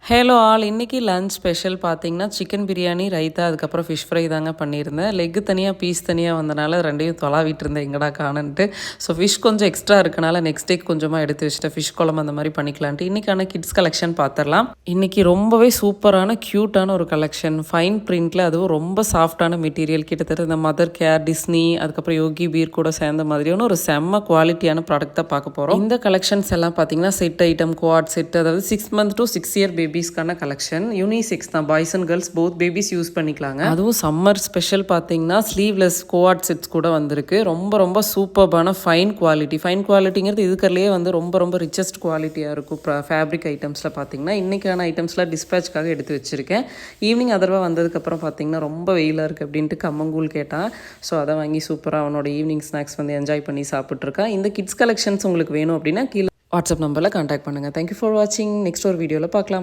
Hello all இன்றைக்கி lunch special பார்த்தீங்கன்னா chicken biryani raita அதுக்கப்புறம் ஃபிஷ் ஃப்ரை தாங்க பண்ணியிருந்தேன். லெக்கு தனியாக பீஸ் தனியாக வந்தனால ரெண்டையும் தொலாவிட்டு இருந்தேன் எங்கடா காணன்ட்டு. ஸோ ஃபிஷ் கொஞ்சம் எக்ஸ்ட்ரா இருக்கனால நெக்ஸ்ட் டேக்கு கொஞ்சமாக எடுத்து வச்சுட்டேன். ஃபிஷ் குழம்பு அந்த மாதிரி பண்ணிக்கலான்ட்டு இன்றைக்கான கிட்ஸ் கலெக்ஷன் பார்த்துடலாம். இன்றைக்கி ரொம்பவே சூப்பரான க்யூட்டான ஒரு கலெக்ஷன், ஃபைன் பிரிண்டில், அதுவும் ரொம்ப சாஃப்டான மெட்டீரியல், கிட்டத்தட்ட இந்த மதர் கேர், டிஸ்னி, அதுக்கப்புறம் யோகி பீர் கூட சேர்ந்த மாதிரியான ஒரு செம்ம குவாலிட்டியான ப்ராடக்ட் தான் பார்க்க போகிறோம். இந்த கலெக்ஷன்ஸ் எல்லாம் பார்த்தீங்கன்னா செட் ஐட்டம், குவாட் செட், அதாவது 6 month to 6 year பேபிஸ்க்கான கலெக்ஷன். யூனிசெக்ஸ் தான், boys and girls both babies use பண்ணிக்கலாங்க. அதுவும் சம்மர் ஸ்பெஷல் பார்த்தீங்கன்னா ஸ்லீவ்லெஸ் கோஆட் செட்ஸ் கூட வந்திருக்கு. ரொம்ப ரொம்ப சூப்பர்பான ஃபைன் குவாலிட்டிங்கிறது இதுக்கர்லேயே வந்து ரொம்ப ரொம்ப ரிச்சஸ்ட் குவாலிட்டியாக இருக்கும். ஃபேப்ரிக் ஐட்டம்ஸில் பார்த்தீங்கன்னா இன்றைக்கான ஐட்டம்ஸ்லாம் டிஸ்பேச்சுக்காக எடுத்து வச்சுருக்கேன். ஈவினிங் அதர்வா வந்ததுக்கப்புறம் பார்த்தீங்கன்னா ரொம்ப வெயிலாக இருக்குது அப்படின்ட்டு கம்மங்கூழ் கேட்டான். ஸோ அதை வாங்கி சூப்பராக அவனோட ஈவினிங் ஸ்நாக்ஸ் வந்து என்ஜாய் பண்ணி சாப்பிட்ருக்கான். இந்த கிட்ஸ் கலெக்ஷன்ஸ் உங்களுக்கு வேணும் அப்படின்னா கீழே வாட்ஸ்அப் நம்பரில் கான்டாக்ட் பண்ணுங்கள். தேங்க்யூ ஃபார் வாட்சிங். நெக்ஸ்ட் ஒரு வீடியோவில் பார்க்கலாம்.